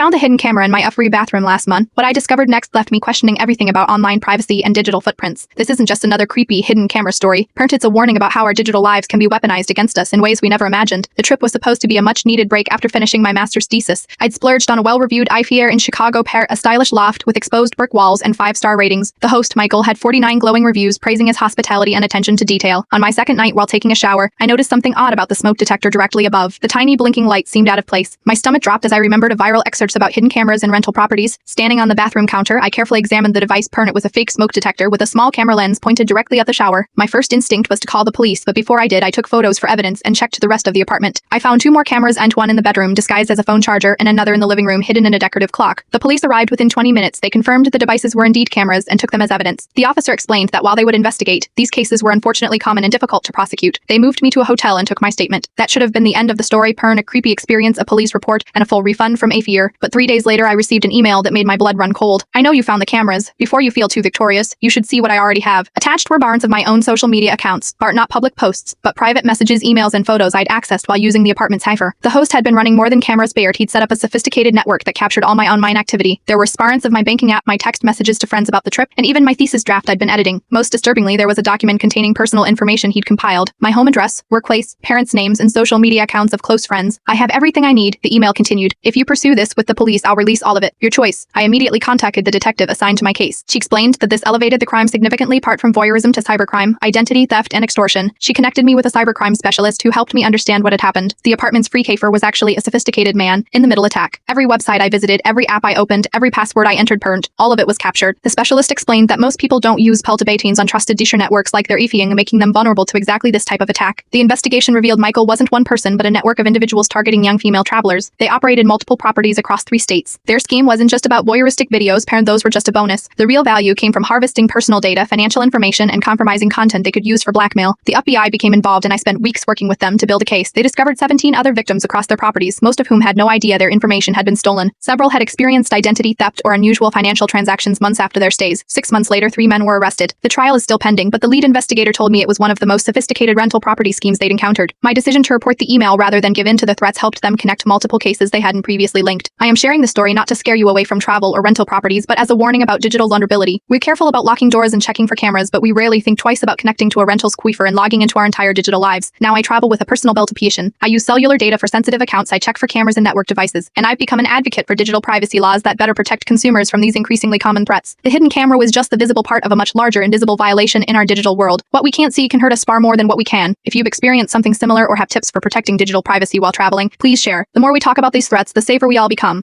found a hidden camera in my free bathroom last month. What I discovered next left me questioning everything about online privacy and digital footprints. This isn't just another creepy hidden camera story. It's a warning about how our digital lives can be weaponized against us in ways we never imagined. The trip was supposed to be a much-needed break after finishing my master's thesis. I'd splurged on a well-reviewed Eiffel in Chicago pair, a stylish loft with exposed brick walls and 5-star ratings. The host, Michael, had 49 glowing reviews praising his hospitality and attention to detail. On my second night while taking a shower, I noticed something odd about the smoke detector directly above. The tiny blinking light seemed out of place. My stomach dropped as I remembered a viral excerpts about hidden cameras and rental properties. Standing on the bathroom counter, I carefully examined the device. It was a fake smoke detector with a small camera lens pointed directly at the shower. My first instinct was to call the police, but before I did, I took photos for evidence and checked the rest of the apartment. I found 2 more cameras and one in the bedroom disguised as a phone charger and another in the living room hidden in a decorative clock. The police arrived within 20 minutes. They confirmed the devices were indeed cameras and took them as evidence. The officer explained that while they would investigate, these cases were unfortunately common and difficult to prosecute. They moved me to a hotel and took my statement. That should have been the end of the story. A creepy experience, a police report, and a full refund from Airbnb. But 3 days later I received an email that made my blood run cold. I know you found the cameras. Before you feel too victorious, you should see what I already have. Attached were barns of my own social media accounts. Not public posts, but private messages, emails, and photos I'd accessed while using the apartment cipher. The host had been running more than cameras spared. He'd set up a sophisticated network that captured all my online activity. There were sparents of my banking app, my text messages to friends about the trip, and even my thesis draft I'd been editing. Most disturbingly, there was a document containing personal information he'd compiled. My home address, workplace, parents' names, and social media accounts of close friends. I have everything I need, the email continued. If you pursue this with the police, I'll release all of it. Your choice. I immediately contacted the detective assigned to my case. She explained that this elevated the crime significantly, apart from voyeurism to cybercrime, identity theft, and extortion. She connected me with a cybercrime specialist who helped me understand what had happened. The apartment's freecafer was actually a sophisticated man in the middle attack. Every website I visited, every app I opened, every password I entered all of it was captured. The specialist explained that most people don't use peltibatines on trusted disher networks like their Ifying, making them vulnerable to exactly this type of attack. The investigation revealed Michael wasn't one person but a network of individuals targeting young female travelers. They operated multiple properties across 3 states. Their scheme wasn't just about voyeuristic videos, those were just a bonus. The real value came from harvesting personal data, financial information, and compromising content they could use for blackmail. The FBI became involved and I spent weeks working with them to build a case. They discovered 17 other victims across their properties, most of whom had no idea their information had been stolen. Several had experienced identity theft or unusual financial transactions months after their stays. 6 months later, 3 men were arrested. The trial is still pending, but the lead investigator told me it was one of the most sophisticated rental property schemes they'd encountered. My decision to report the email rather than give in to the threats helped them connect multiple cases they hadn't previously linked. I am sharing this story not to scare you away from travel or rental properties, but as a warning about digital vulnerability. We're careful about locking doors and checking for cameras, but we rarely think twice about connecting to a rental's aquifer and logging into our entire digital lives. Now I travel with a personal beltopician. I use cellular data for sensitive accounts. I check for cameras and network devices, and I've become an advocate for digital privacy laws that better protect consumers from these increasingly common threats. The hidden camera was just the visible part of a much larger invisible violation in our digital world. What we can't see can hurt us far more than what we can. If you've experienced something similar or have tips for protecting digital privacy while traveling, please share. The more we talk about these threats, the safer we all become.